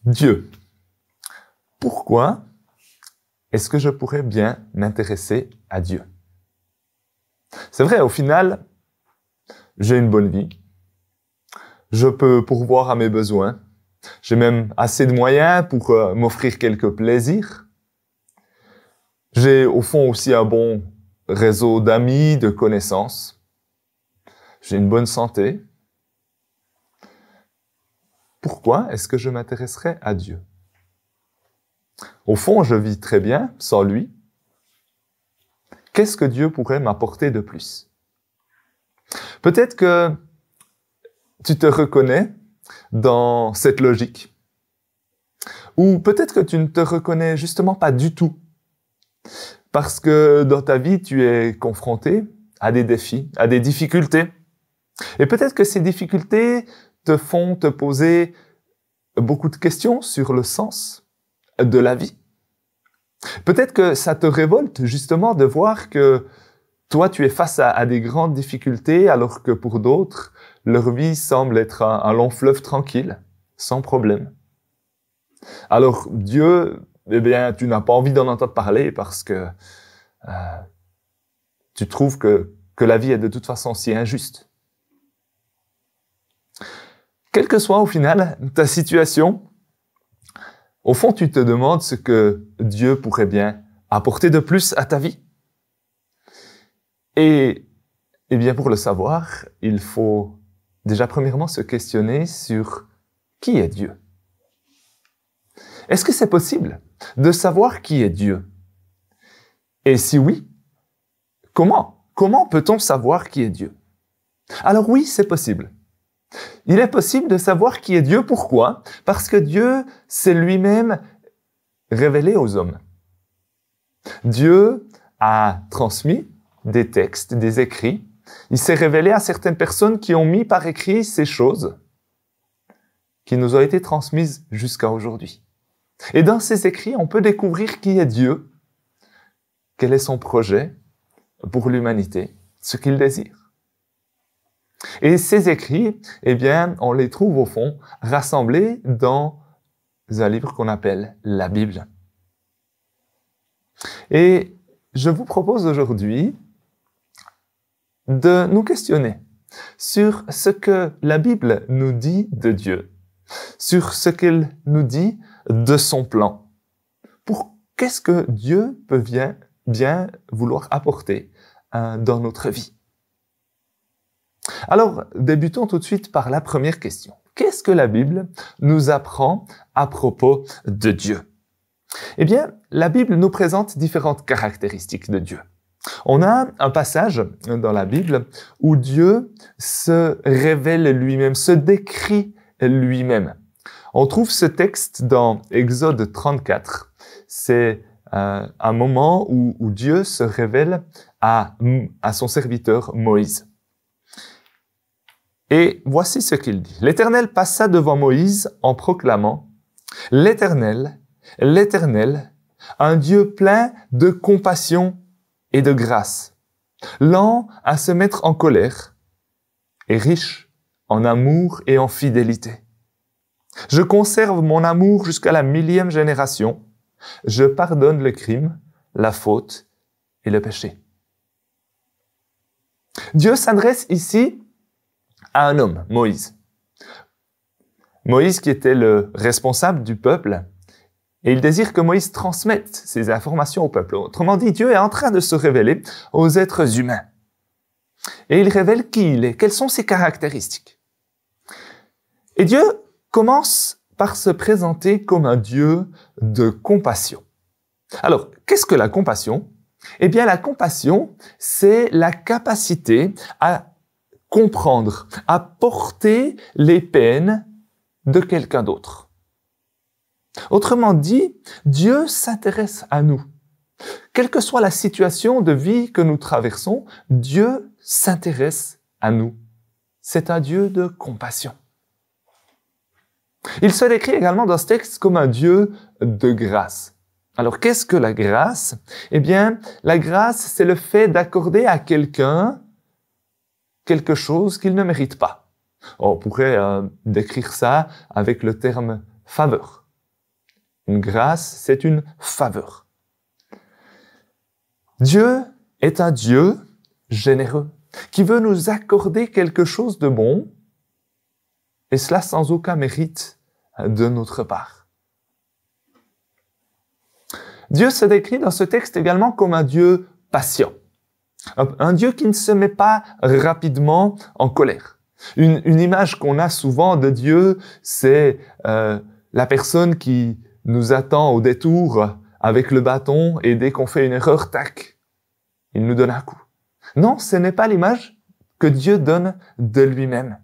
Dieu. Pourquoi est-ce que je pourrais bien m'intéresser à Dieu? C'est vrai, au final, j'ai une bonne vie. Je peux pourvoir à mes besoins. J'ai même assez de moyens pour m'offrir quelques plaisirs. J'ai au fond aussi un bon réseau d'amis, de connaissances. J'ai une bonne santé. Pourquoi est-ce que je m'intéresserais à Dieu? Au fond, je vis très bien sans lui. Qu'est-ce que Dieu pourrait m'apporter de plus? Peut-être que tu te reconnais dans cette logique. Ou peut-être que tu ne te reconnais justement pas du tout. Parce que dans ta vie, tu es confronté à des défis, à des difficultés. Et peut-être que ces difficultés te font te poser beaucoup de questions sur le sens de la vie. Peut-être que ça te révolte justement de voir que toi, tu es face à des grandes difficultés, alors que pour d'autres, leur vie semble être un long fleuve tranquille, sans problème. Alors Dieu, eh bien, tu n'as pas envie d'en entendre parler parce que tu trouves que la vie est de toute façon si injuste. Quelle que soit au final ta situation, au fond, tu te demandes ce que Dieu pourrait bien apporter de plus à ta vie. Et bien, pour le savoir, il faut déjà premièrement se questionner sur qui est Dieu. Est-ce que c'est possible de savoir qui est Dieu? Et si oui, comment? Comment peut-on savoir qui est Dieu? Alors oui, c'est possible. Il est possible de savoir qui est Dieu. Pourquoi? Parce que Dieu s'est lui-même révélé aux hommes. Dieu a transmis des textes, des écrits. Il s'est révélé à certaines personnes qui ont mis par écrit ces choses qui nous ont été transmises jusqu'à aujourd'hui. Et dans ces écrits, on peut découvrir qui est Dieu, quel est son projet pour l'humanité, ce qu'il désire. Et ces écrits, eh bien, on les trouve au fond rassemblés dans un livre qu'on appelle la Bible. Et je vous propose aujourd'hui de nous questionner sur ce que la Bible nous dit de Dieu, sur ce qu'elle nous dit de son plan. Qu'est-ce que Dieu peut bien vouloir apporter dans notre vie? Alors, débutons tout de suite par la première question. Qu'est-ce que la Bible nous apprend à propos de Dieu? Eh bien, la Bible nous présente différentes caractéristiques de Dieu. On a un passage dans la Bible où Dieu se révèle lui-même, se décrit lui-même. On trouve ce texte dans Exode 34. C'est un moment où Dieu se révèle à son serviteur Moïse. Et voici ce qu'il dit. L'Éternel passa devant Moïse en proclamant « L'Éternel, l'Éternel, un Dieu plein de compassion et de grâce, lent à se mettre en colère et riche en amour et en fidélité. Je conserve mon amour jusqu'à la 1000e génération. Je pardonne le crime, la faute et le péché. » Dieu s'adresse ici à un homme, Moïse. Moïse qui était le responsable du peuple, et il désire que Moïse transmette ces informations au peuple. Autrement dit, Dieu est en train de se révéler aux êtres humains. Et il révèle qui il est, quelles sont ses caractéristiques. Et Dieu commence par se présenter comme un Dieu de compassion. Alors, qu'est-ce que la compassion? Eh bien, la compassion, c'est la capacité à comprendre, à porter les peines de quelqu'un d'autre. Autrement dit, Dieu s'intéresse à nous. Quelle que soit la situation de vie que nous traversons, Dieu s'intéresse à nous. C'est un Dieu de compassion. Il se décrit également dans ce texte comme un Dieu de grâce. Alors, qu'est-ce que la grâce? Eh bien, la grâce, c'est le fait d'accorder à quelqu'un quelque chose qu'il ne mérite pas. On pourrait décrire ça avec le terme faveur. une grâce, c'est une faveur. Dieu est un Dieu généreux qui veut nous accorder quelque chose de bon, et cela sans aucun mérite de notre part. Dieu se décrit dans ce texte également comme un Dieu patient, un Dieu qui ne se met pas rapidement en colère. Une image qu'on a souvent de Dieu, c'est la personne qui nous attend au détour avec le bâton et dès qu'on fait une erreur, tac, il nous donne un coup. Non, ce n'est pas l'image que Dieu donne de lui-même.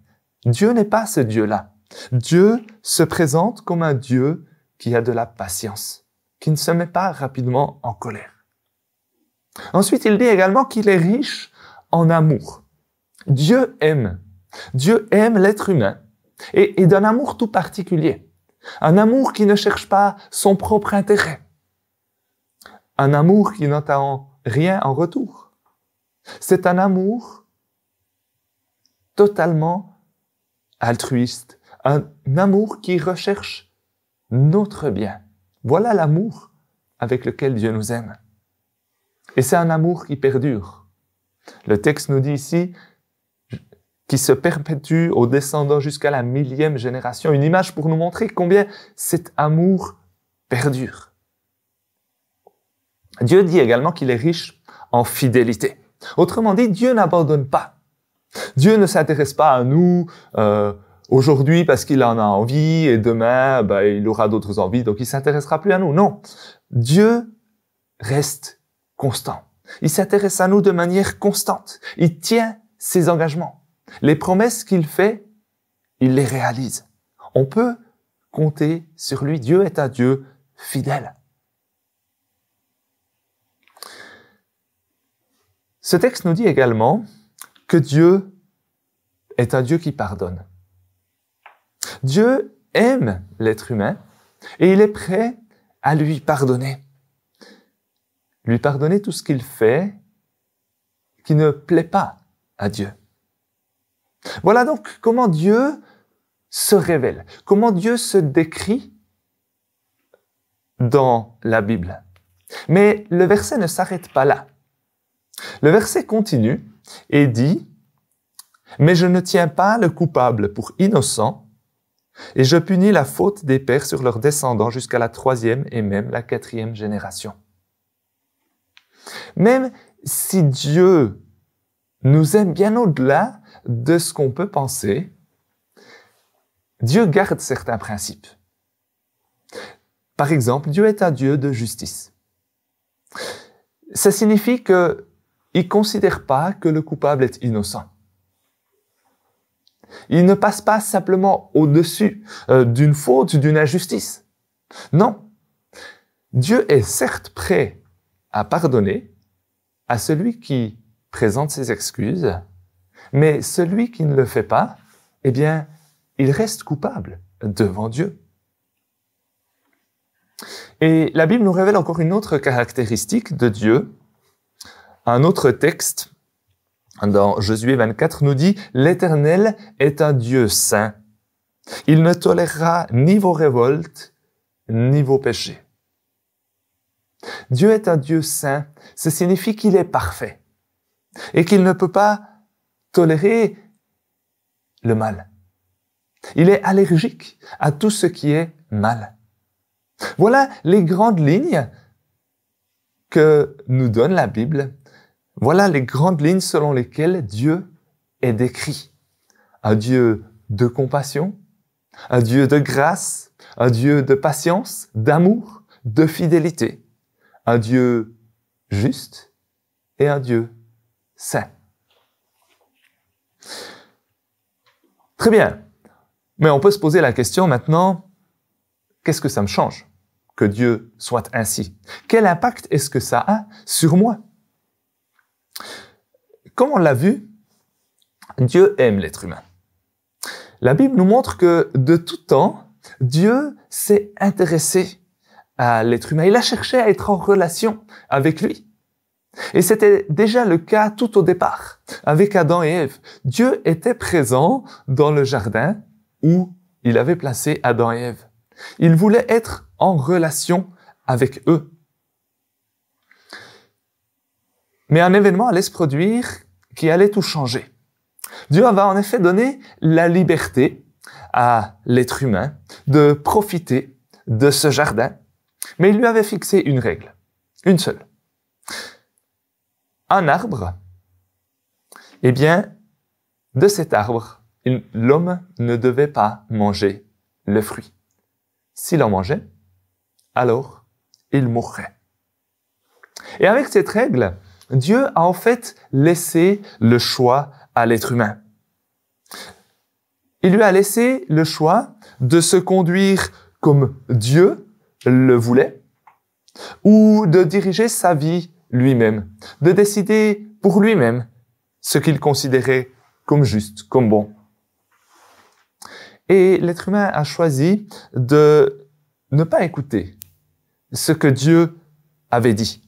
Dieu n'est pas ce Dieu-là. Dieu se présente comme un Dieu qui a de la patience, qui ne se met pas rapidement en colère. Ensuite, il dit également qu'il est riche en amour. Dieu aime l'être humain et d'un amour tout particulier. Un amour qui ne cherche pas son propre intérêt. Un amour qui n'attend rien en retour. C'est un amour totalement altruiste. Un amour qui recherche notre bien. Voilà l'amour avec lequel Dieu nous aime. Et c'est un amour qui perdure. Le texte nous dit ici qui se perpétue aux descendants jusqu'à la 1000e génération. Une image pour nous montrer combien cet amour perdure. Dieu dit également qu'il est riche en fidélité. Autrement dit, Dieu n'abandonne pas. Dieu ne s'intéresse pas à nous aujourd'hui parce qu'il en a envie et demain, il aura d'autres envies, donc il s'intéressera plus à nous. Non, Dieu reste constant. Il s'intéresse à nous de manière constante. Il tient ses engagements. Les promesses qu'il fait, il les réalise. On peut compter sur lui. Dieu est un Dieu fidèle. Ce texte nous dit également que Dieu est un Dieu qui pardonne. Dieu aime l'être humain et il est prêt à lui pardonner. Lui pardonner tout ce qu'il fait qui ne plaît pas à Dieu. Voilà donc comment Dieu se révèle, comment Dieu se décrit dans la Bible. Mais le verset ne s'arrête pas là. Le verset continue et dit « Mais je ne tiens pas le coupable pour innocent, et je punis la faute des pères sur leurs descendants jusqu'à la 3e et même la 4e génération. » Même si Dieu nous aime bien au-delà de ce qu'on peut penser, Dieu garde certains principes. Par exemple, Dieu est un Dieu de justice. Ça signifie qu'il ne considère pas que le coupable est innocent. Il ne passe pas simplement au-dessus d'une faute, d'une injustice. Non. Dieu est certes prêt à pardonner à celui qui présente ses excuses, mais celui qui ne le fait pas, eh bien, il reste coupable devant Dieu. Et la Bible nous révèle encore une autre caractéristique de Dieu. Un autre texte, dans Josué 24, nous dit « L'Éternel est un Dieu saint. Il ne tolérera ni vos révoltes, ni vos péchés. » Dieu est un Dieu saint. Ça signifie qu'il est parfait et qu'il ne peut pas tolérer le mal. Il est allergique à tout ce qui est mal. Voilà les grandes lignes que nous donne la Bible. Voilà les grandes lignes selon lesquelles Dieu est décrit. Un Dieu de compassion, un Dieu de grâce, un Dieu de patience, d'amour, de fidélité, un Dieu juste et un Dieu saint. Très bien. Mais on peut se poser la question maintenant, qu'est-ce que ça me change que Dieu soit ainsi? Quel impact est-ce que ça a sur moi? Comme on l'a vu, Dieu aime l'être humain. La Bible nous montre que de tout temps, Dieu s'est intéressé à l'être humain. Il a cherché à être en relation avec lui. Et c'était déjà le cas tout au départ, avec Adam et Ève. Dieu était présent dans le jardin où il avait placé Adam et Ève. Il voulait être en relation avec eux. Mais un événement allait se produire qui allait tout changer. Dieu avait en effet donné la liberté à l'être humain de profiter de ce jardin, mais il lui avait fixé une règle, une seule. Un arbre, eh bien, de cet arbre, l'homme ne devait pas manger le fruit. S'il en mangeait, alors il mourrait. Et avec cette règle, Dieu a en fait laissé le choix à l'être humain. Il lui a laissé le choix de se conduire comme Dieu le voulait ou de diriger sa vie lui-même, de décider pour lui-même ce qu'il considérait comme juste, comme bon. Et l'être humain a choisi de ne pas écouter ce que Dieu avait dit.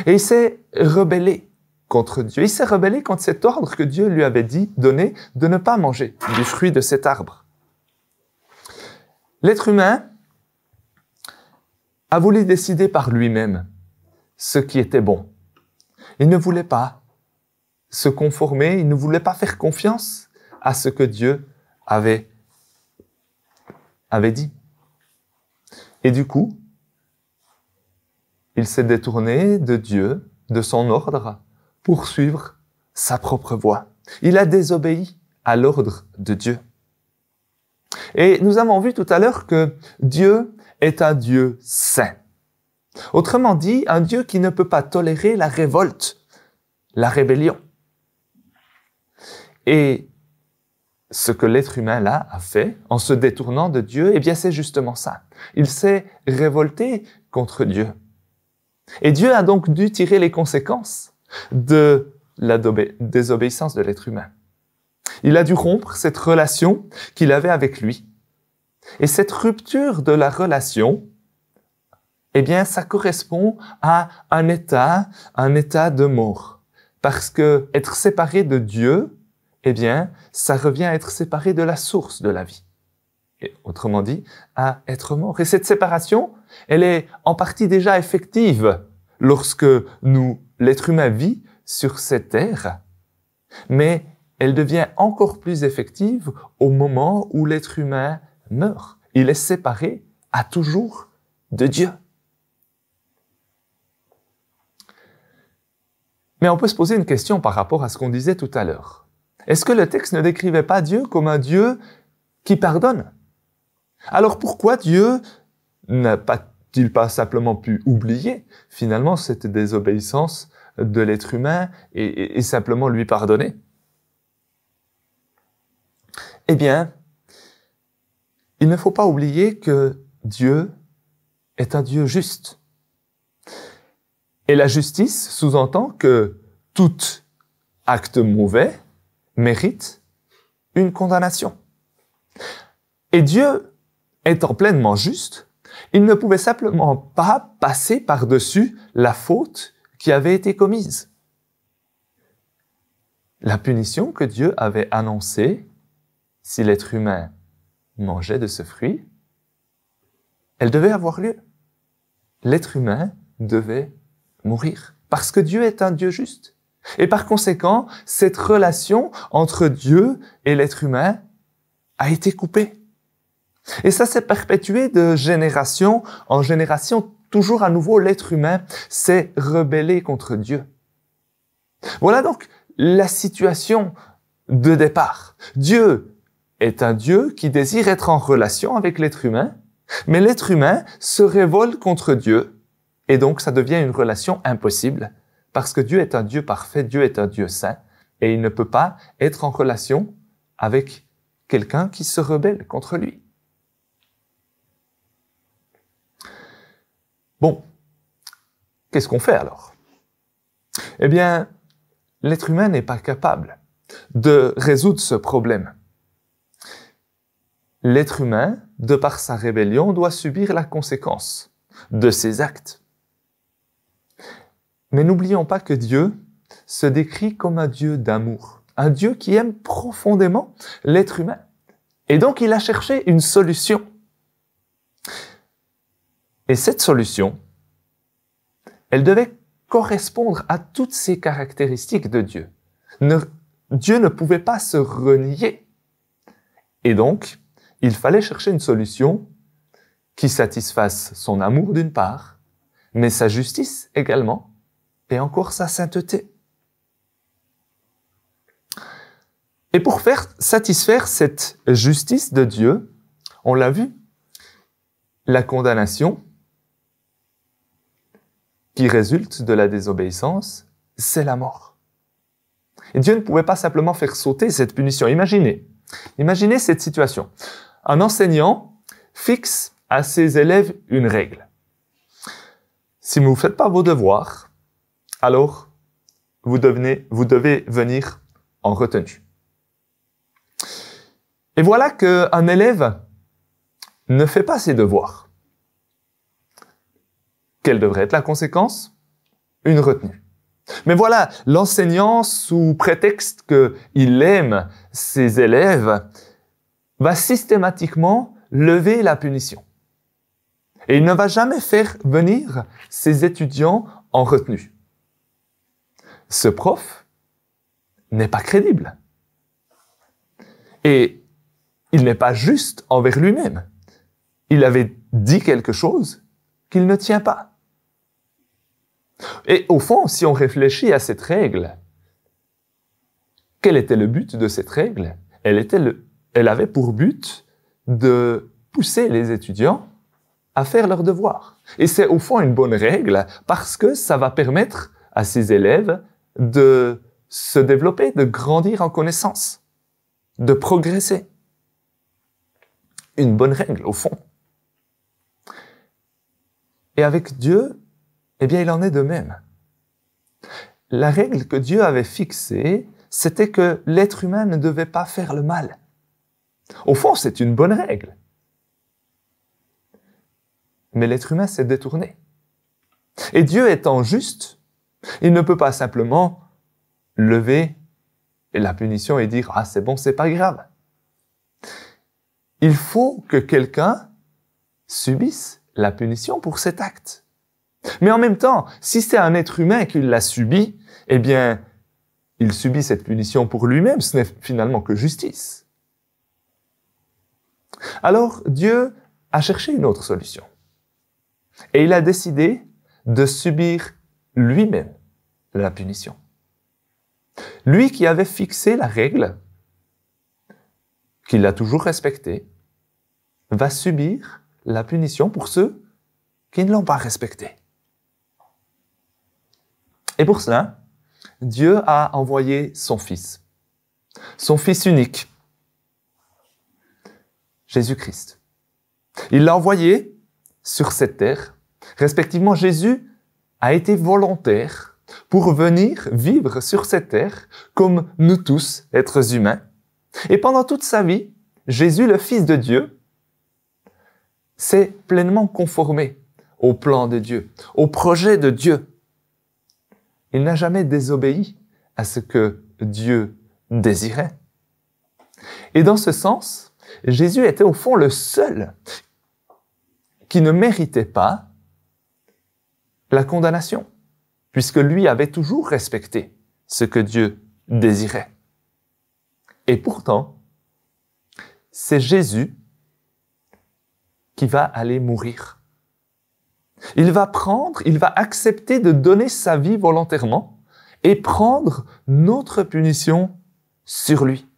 Et il s'est rebellé contre Dieu. Il s'est rebellé contre cet ordre que Dieu lui avait donné de ne pas manger du fruit de cet arbre. L'être humain a voulu décider par lui-même ce qui était bon. Il ne voulait pas se conformer, il ne voulait pas faire confiance à ce que Dieu avait dit. Et du coup, il s'est détourné de Dieu, de son ordre, pour suivre sa propre voie. Il a désobéi à l'ordre de Dieu. Et nous avons vu tout à l'heure que Dieu est un Dieu saint. Autrement dit, un Dieu qui ne peut pas tolérer la révolte, la rébellion. Et ce que l'être humain là a fait en se détournant de Dieu, eh bien c'est justement ça. Il s'est révolté contre Dieu. Et Dieu a donc dû tirer les conséquences de la désobéissance de l'être humain. Il a dû rompre cette relation qu'il avait avec lui. Et cette rupture de la relation, eh bien, ça correspond à un état de mort. Parce que être séparé de Dieu, eh bien, ça revient à être séparé de la source de la vie. Et autrement dit, à être mort. Et cette séparation, elle est en partie déjà effective lorsque l'être humain vit sur cette terre, mais elle devient encore plus effective au moment où l'être humain meurt. Il est séparé à toujours de Dieu. Mais on peut se poser une question par rapport à ce qu'on disait tout à l'heure. Est-ce que le texte ne décrivait pas Dieu comme un Dieu qui pardonne? Alors pourquoi Dieu n'a-t-il pas simplement pu oublier finalement cette désobéissance de l'être humain et simplement lui pardonner? Eh bien, il ne faut pas oublier que Dieu est un Dieu juste. Et la justice sous-entend que tout acte mauvais mérite une condamnation. Et Dieu étant pleinement juste, il ne pouvait simplement pas passer par-dessus la faute qui avait été commise. La punition que Dieu avait annoncée, si l'être humain mangeait de ce fruit, elle devait avoir lieu. L'être humain devait mourir, parce que Dieu est un Dieu juste. Et par conséquent, cette relation entre Dieu et l'être humain a été coupée. Et ça s'est perpétué de génération en génération. Toujours à nouveau, l'être humain s'est rebellé contre Dieu. Voilà donc la situation de départ. Dieu est un Dieu qui désire être en relation avec l'être humain, mais l'être humain se révolte contre Dieu. Et donc, ça devient une relation impossible, parce que Dieu est un Dieu parfait, Dieu est un Dieu saint, et il ne peut pas être en relation avec quelqu'un qui se rebelle contre lui. Bon, qu'est-ce qu'on fait alors? Eh bien, l'être humain n'est pas capable de résoudre ce problème. L'être humain, de par sa rébellion, doit subir la conséquence de ses actes. Mais n'oublions pas que Dieu se décrit comme un Dieu d'amour, un Dieu qui aime profondément l'être humain. Et donc, il a cherché une solution. Et cette solution, elle devait correspondre à toutes ces caractéristiques de Dieu. Dieu ne pouvait pas se renier. Et donc, il fallait chercher une solution qui satisfasse son amour d'une part, mais sa justice également, et encore sa sainteté. Et pour satisfaire cette justice de Dieu, on l'a vu, la condamnation qui résulte de la désobéissance, c'est la mort. Et Dieu ne pouvait pas simplement faire sauter cette punition. Imaginez cette situation. Un enseignant fixe à ses élèves une règle. Si vous ne faites pas vos devoirs, alors vous devez venir en retenue. Et voilà qu'un élève ne fait pas ses devoirs. Quelle devrait être la conséquence? Une retenue. Mais voilà, l'enseignant, sous prétexte qu'il aime ses élèves, va systématiquement lever la punition. Et il ne va jamais faire venir ses étudiants en retenue. Ce prof n'est pas crédible. Et il n'est pas juste envers lui-même. Il avait dit quelque chose qu'il ne tient pas. Et au fond, si on réfléchit à cette règle, quel était le but de cette règle? Elle avait pour but de pousser les étudiants à faire leurs devoirs. Et c'est au fond une bonne règle parce que ça va permettre à ces élèves de se développer, de grandir en connaissance, de progresser. Une bonne règle, au fond. Et avec Dieu, eh bien, il en est de même. La règle que Dieu avait fixée, c'était que l'être humain ne devait pas faire le mal. Au fond, c'est une bonne règle. Mais l'être humain s'est détourné. Et Dieu étant juste, il ne peut pas simplement lever la punition et dire « Ah, c'est bon, c'est pas grave ». Il faut que quelqu'un subisse la punition pour cet acte. Mais en même temps, si c'est un être humain qui l'a subi, eh bien, il subit cette punition pour lui-même, ce n'est finalement que justice. Alors, Dieu a cherché une autre solution. Et il a décidé de subir lui-même la punition. Lui qui avait fixé la règle, qu'il a toujours respectée, va subir la punition pour ceux qui ne l'ont pas respectée. Et pour cela, Dieu a envoyé son Fils unique, Jésus-Christ. Il l'a envoyé sur cette terre. Respectivement, Jésus a été volontaire pour venir vivre sur cette terre comme nous tous, êtres humains. Et pendant toute sa vie, Jésus, le Fils de Dieu, s'est pleinement conformé au plan de Dieu, au projet de Dieu. Il n'a jamais désobéi à ce que Dieu désirait. Et dans ce sens, Jésus était au fond le seul qui ne méritait pas la condamnation, puisque lui avait toujours respecté ce que Dieu désirait. Et pourtant, c'est Jésus qui va aller mourir. Il va accepter de donner sa vie volontairement et prendre notre punition sur lui.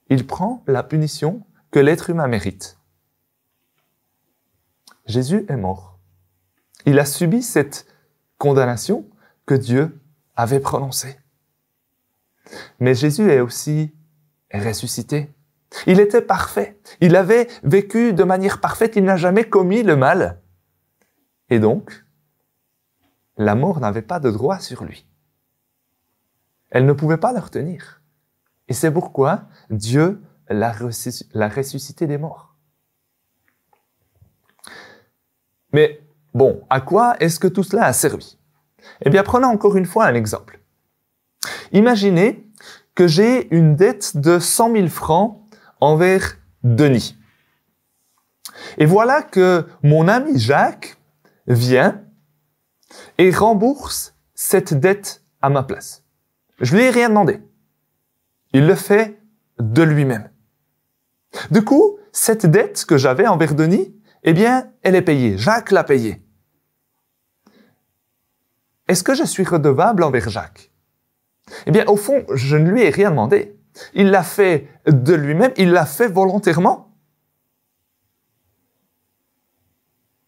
Il prend la punition que l'être humain mérite. Jésus est mort. Il a subi cette condamnation que Dieu avait prononcée. Mais Jésus est aussi ressuscité. Il était parfait. Il avait vécu de manière parfaite. Il n'a jamais commis le mal. Et donc, la mort n'avait pas de droit sur lui. Elle ne pouvait pas le retenir. Et c'est pourquoi Dieu l'a ressuscité des morts. Mais bon, à quoi est-ce que tout cela a servi? Eh bien, prenons encore une fois un exemple. Imaginez que j'ai une dette de 100 000 francs envers Denis. Et voilà que mon ami Jacques vient et rembourse cette dette à ma place. Je lui ai rien demandé. Il le fait de lui-même. Du coup, cette dette que j'avais envers Denis, eh bien, elle est payée. Jacques l'a payée. Est-ce que je suis redevable envers Jacques? Eh bien, au fond, je ne lui ai rien demandé. Il l'a fait de lui-même, il l'a fait volontairement.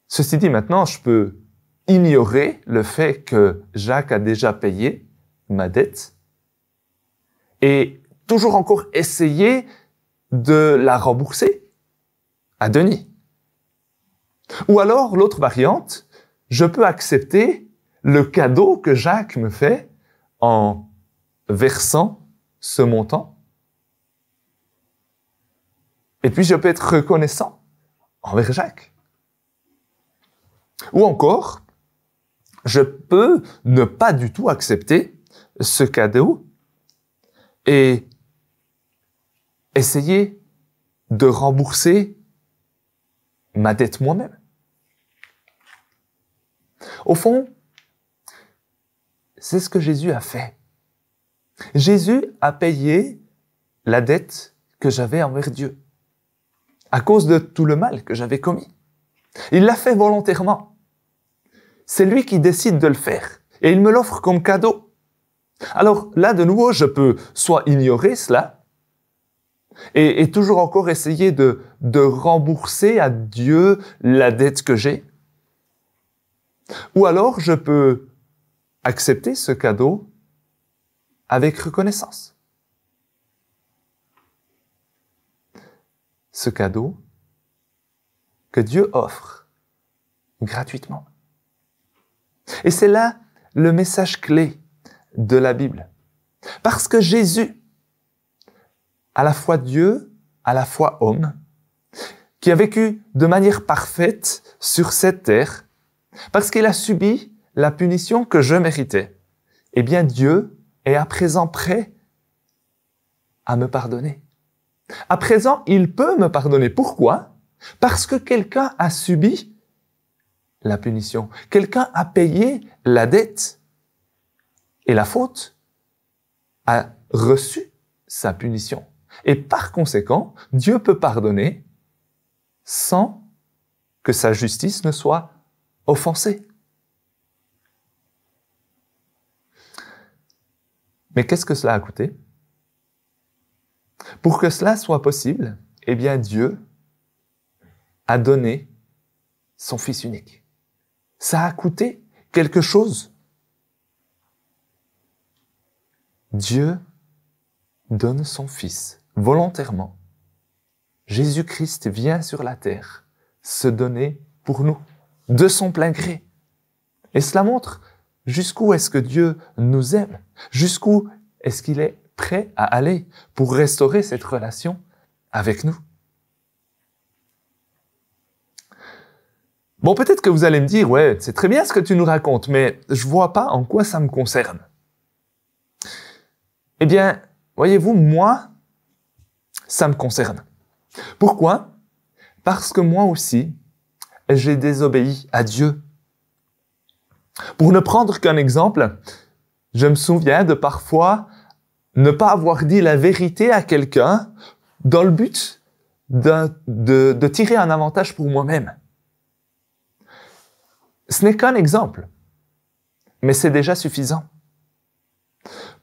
Ceci dit, maintenant, je peux ignorer le fait que Jacques a déjà payé ma dette et toujours encore essayer de la rembourser à Denis. Ou alors, l'autre variante, je peux accepter le cadeau que Jacques me fait en versant ce montant. Et puis, je peux être reconnaissant envers Jacques. Ou encore, je peux ne pas du tout accepter ce cadeau et essayer de rembourser ma dette moi-même. Au fond, c'est ce que Jésus a fait. Jésus a payé la dette que j'avais envers Dieu à cause de tout le mal que j'avais commis. Il l'a fait volontairement. C'est lui qui décide de le faire et il me l'offre comme cadeau. Alors là, de nouveau, je peux soit ignorer cela et toujours encore essayer de rembourser à Dieu la dette que j'ai. Ou alors, je peux accepter ce cadeau avec reconnaissance. Ce cadeau que Dieu offre gratuitement. Et c'est là le message clé de la Bible. Parce que Jésus, à la fois Dieu, à la fois homme, qui a vécu de manière parfaite sur cette terre, parce qu'il a subi la punition que je méritais, eh bien Dieu est à présent prêt à me pardonner. À présent, il peut me pardonner. Pourquoi? Parce que quelqu'un a subi la punition. Quelqu'un a payé la dette. Et la faute a reçu sa punition. Et par conséquent, Dieu peut pardonner sans que sa justice ne soit offensée. Mais qu'est-ce que cela a coûté? Pour que cela soit possible, eh bien Dieu a donné son Fils unique. Ça a coûté quelque chose. Dieu donne son Fils volontairement. Jésus-Christ vient sur la terre se donner pour nous, de son plein gré. Et cela montre jusqu'où est-ce que Dieu nous aime, jusqu'où est-ce qu'il est prêt à aller pour restaurer cette relation avec nous. Bon, peut-être que vous allez me dire, ouais, c'est très bien ce que tu nous racontes, mais je vois pas en quoi ça me concerne. Eh bien, voyez-vous, moi, ça me concerne. Pourquoi? Parce que moi aussi, j'ai désobéi à Dieu. Pour ne prendre qu'un exemple, je me souviens de parfois ne pas avoir dit la vérité à quelqu'un dans le but de tirer un avantage pour moi-même. Ce n'est qu'un exemple, mais c'est déjà suffisant.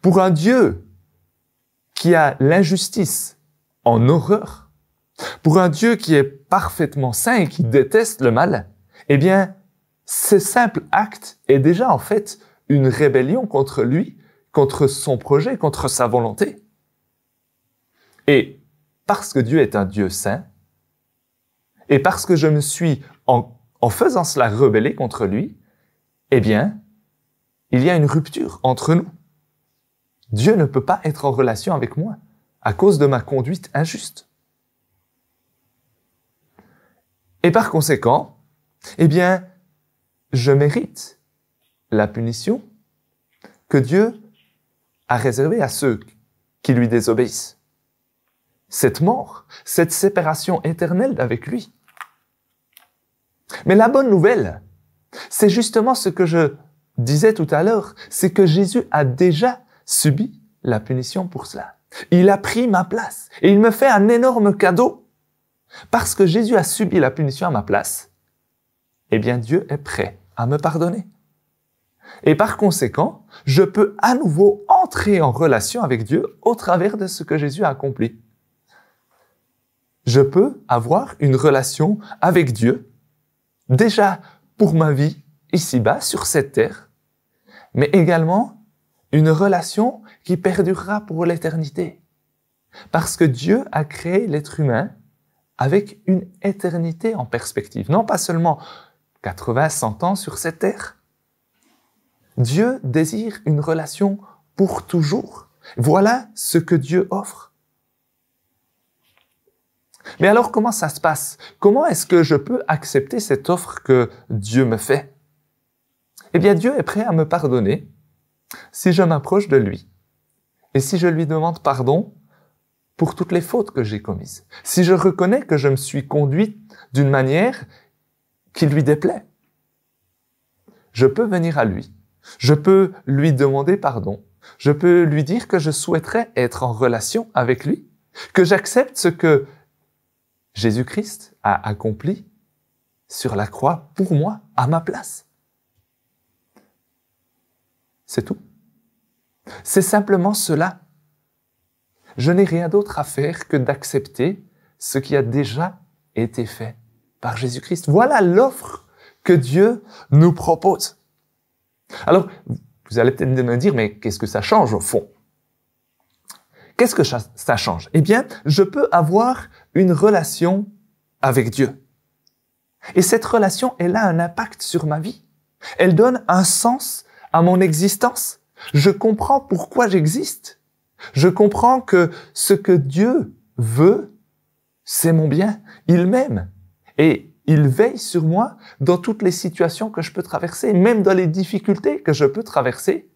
Pour un Dieu qui a l'injustice en horreur, pour un Dieu qui est parfaitement saint et qui déteste le mal, eh bien, ce simple acte est déjà en fait une rébellion contre lui, contre son projet, contre sa volonté. Et parce que Dieu est un Dieu saint, et parce que je me suis, en faisant cela, rebellé contre lui, eh bien, il y a une rupture entre nous. Dieu ne peut pas être en relation avec moi à cause de ma conduite injuste. Et par conséquent, eh bien, je mérite la punition que Dieu a réservée à ceux qui lui désobéissent. Cette mort, cette séparation éternelle avec lui. Mais la bonne nouvelle, c'est justement ce que je disais tout à l'heure, c'est que Jésus a déjà subi la punition pour cela. Il a pris ma place et il me fait un énorme cadeau. Parce que Jésus a subi la punition à ma place, eh bien Dieu est prêt à me pardonner. Et par conséquent, je peux à nouveau entrer en relation avec Dieu au travers de ce que Jésus a accompli. Je peux avoir une relation avec Dieu, déjà pour ma vie ici-bas, sur cette terre, mais également une relation qui perdurera pour l'éternité. Parce que Dieu a créé l'être humain avec une éternité en perspective, non pas seulement 80, 100 ans sur cette terre. Dieu désire une relation pour toujours. Voilà ce que Dieu offre. Mais alors, comment ça se passe? Comment est-ce que je peux accepter cette offre que Dieu me fait? Eh bien, Dieu est prêt à me pardonner si je m'approche de lui et si je lui demande pardon pour toutes les fautes que j'ai commises. Si je reconnais que je me suis conduit d'une manière qui lui déplaît, je peux venir à lui. Je peux lui demander pardon. Je peux lui dire que je souhaiterais être en relation avec lui, que j'accepte ce que Jésus-Christ a accompli sur la croix pour moi, à ma place. C'est tout. C'est simplement cela. Je n'ai rien d'autre à faire que d'accepter ce qui a déjà été fait par Jésus-Christ. Voilà l'offre que Dieu nous propose. Alors, vous allez peut-être me dire, mais qu'est-ce que ça change au fond? Qu'est-ce que ça change? Eh bien, je peux avoir une relation avec Dieu. Et cette relation, elle a un impact sur ma vie. Elle donne un sens à mon existence. Je comprends pourquoi j'existe. Je comprends que ce que Dieu veut, c'est mon bien. Il m'aime. Et il veille sur moi dans toutes les situations que je peux traverser, même dans les difficultés que je peux traverser.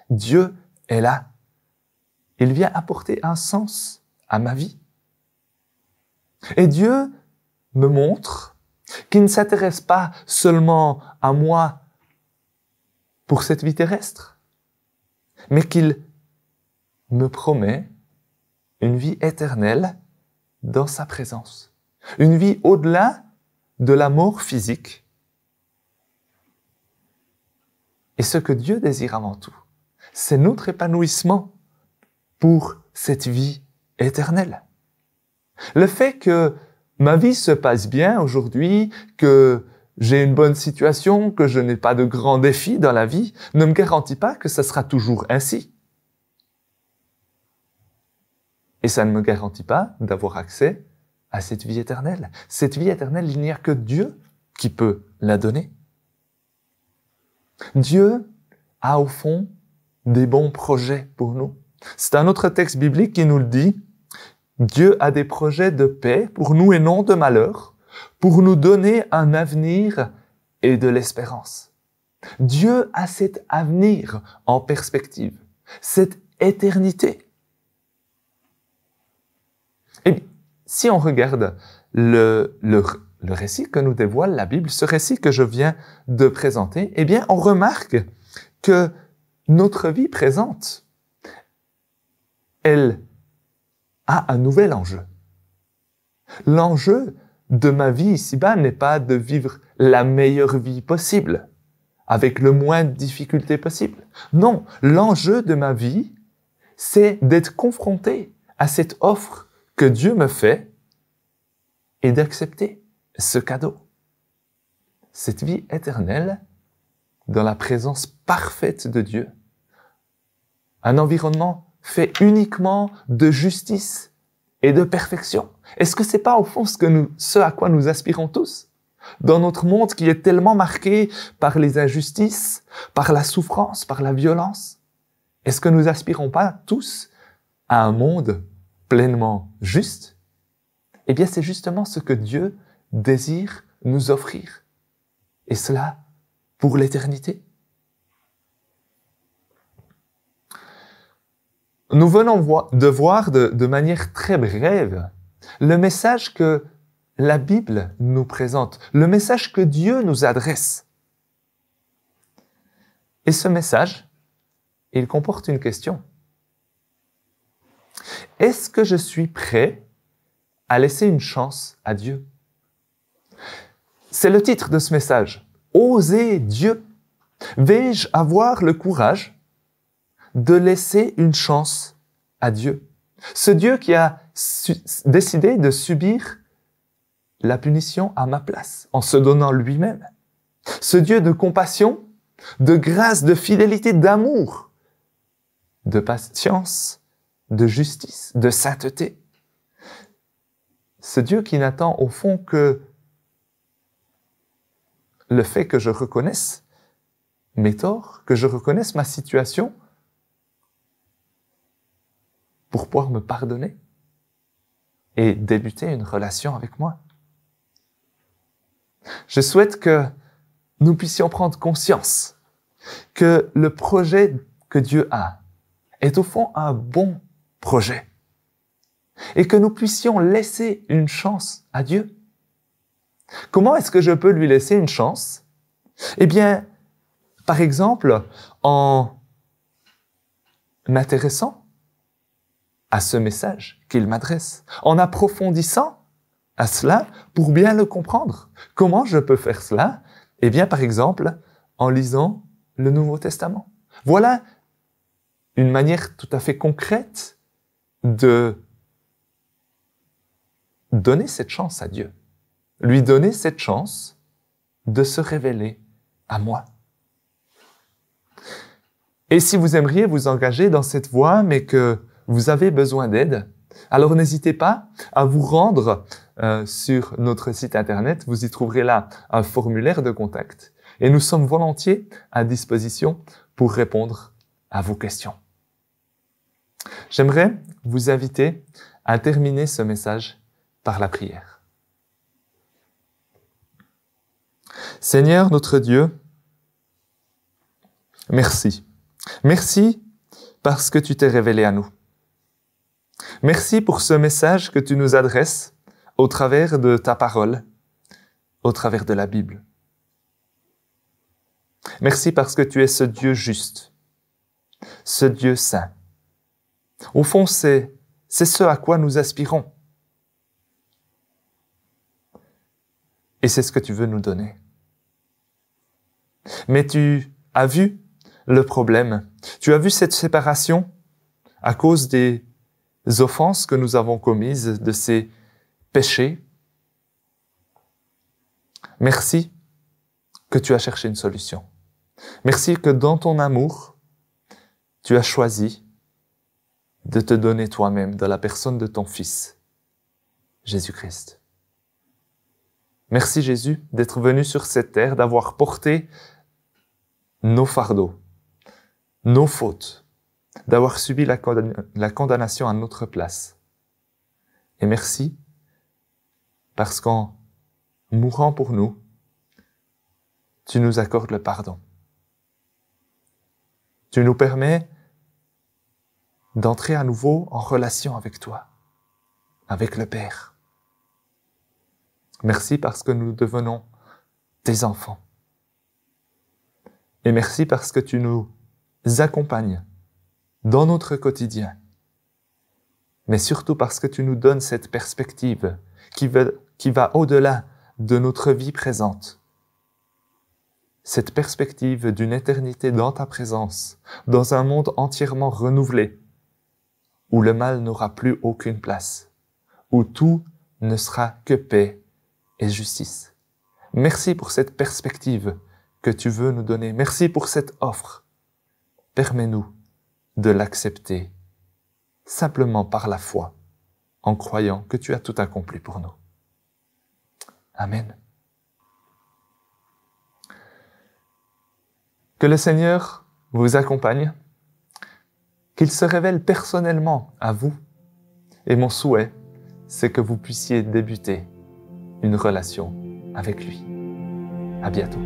Dieu est là. Il vient apporter un sens à ma vie. Et Dieu me montre qu'il ne s'intéresse pas seulement à moi pour cette vie terrestre, mais qu'il me promet une vie éternelle dans sa présence. Une vie au-delà de la mort physique. Et ce que Dieu désire avant tout, c'est notre épanouissement pour cette vie éternelle. Le fait que ma vie se passe bien aujourd'hui, que j'ai une bonne situation, que je n'ai pas de grands défis dans la vie, ne me garantit pas que ça sera toujours ainsi. Et ça ne me garantit pas d'avoir accès à cette vie éternelle. Cette vie éternelle, il n'y a que Dieu qui peut la donner. Dieu a au fond des bons projets pour nous. C'est un autre texte biblique qui nous le dit. Dieu a des projets de paix pour nous et non de malheur, pour nous donner un avenir et de l'espérance. Dieu a cet avenir en perspective, cette éternité. Et si on regarde le récit que nous dévoile la Bible, ce récit que je viens de présenter, eh bien, on remarque que notre vie présente, elle a un nouvel enjeu. L'enjeu de ma vie ici-bas n'est pas de vivre la meilleure vie possible, avec le moins de difficultés possible. Non, l'enjeu de ma vie, c'est d'être confronté à cette offre que Dieu me fait et d'accepter ce cadeau. Cette vie éternelle dans la présence parfaite de Dieu. Un environnement fait uniquement de justice et de perfection. Est-ce que c'est pas au fond ce à quoi nous aspirons tous? Dans notre monde qui est tellement marqué par les injustices, par la souffrance, par la violence, est-ce que nous aspirons pas tous à un monde pleinement juste? Eh bien, c'est justement ce que Dieu désire nous offrir. Et cela pour l'éternité. Nous venons de voir de manière très brève le message que la Bible nous présente, le message que Dieu nous adresse. Et ce message, il comporte une question. Est-ce que je suis prêt à laisser une chance à Dieu? C'est le titre de ce message. Oser Dieu. Vais-je avoir le courage de laisser une chance à Dieu? Ce Dieu qui a décidé de subir la punition à ma place, en se donnant lui-même. Ce Dieu de compassion, de grâce, de fidélité, d'amour, de patience, de justice, de sainteté. Ce Dieu qui n'attend au fond que le fait que je reconnaisse mes torts, que je reconnaisse ma situation pour pouvoir me pardonner et débuter une relation avec moi. Je souhaite que nous puissions prendre conscience que le projet que Dieu a est au fond un bon projet et que nous puissions laisser une chance à Dieu. Comment est-ce que je peux lui laisser une chance? Eh bien, par exemple, en m'intéressant à ce message qu'il m'adresse, en approfondissant à cela pour bien le comprendre. Comment je peux faire cela? Eh bien, par exemple, en lisant le Nouveau Testament. Voilà une manière tout à fait concrète de donner cette chance à Dieu. Lui donner cette chance de se révéler à moi. Et si vous aimeriez vous engager dans cette voie, mais que vous avez besoin d'aide, alors n'hésitez pas à vous rendre sur notre site internet. Vous y trouverez là un formulaire de contact. Et nous sommes volontiers à disposition pour répondre à vos questions. J'aimerais vous inviter à terminer ce message par la prière. Seigneur notre Dieu, merci. Merci parce que tu t'es révélé à nous. Merci pour ce message que tu nous adresses au travers de ta parole, au travers de la Bible. Merci parce que tu es ce Dieu juste, ce Dieu saint. Au fond, c'est ce à quoi nous aspirons. Et c'est ce que tu veux nous donner. Mais tu as vu le problème. Tu as vu cette séparation à cause des offenses que nous avons commises, de ces péchés. Merci que tu as cherché une solution. Merci que dans ton amour, tu as choisi de te donner toi-même dans la personne de ton Fils, Jésus-Christ. Merci Jésus d'être venu sur cette terre, d'avoir porté nos fardeaux, nos fautes, d'avoir subi la condamnation à notre place. Et merci parce qu'en mourant pour nous, tu nous accordes le pardon. Tu nous permets d'entrer à nouveau en relation avec toi, avec le Père. Merci parce que nous devenons tes enfants. Et merci parce que tu nous accompagnes dans notre quotidien. Mais surtout parce que tu nous donnes cette perspective qui va au-delà de notre vie présente. Cette perspective d'une éternité dans ta présence, dans un monde entièrement renouvelé, où le mal n'aura plus aucune place, où tout ne sera que paix et justice. Merci pour cette perspective que tu veux nous donner. Merci pour cette offre. Permets-nous de l'accepter simplement par la foi, en croyant que tu as tout accompli pour nous. Amen. Que le Seigneur vous accompagne, qu'il se révèle personnellement à vous. Et mon souhait, c'est que vous puissiez débuter une relation avec lui. À bientôt.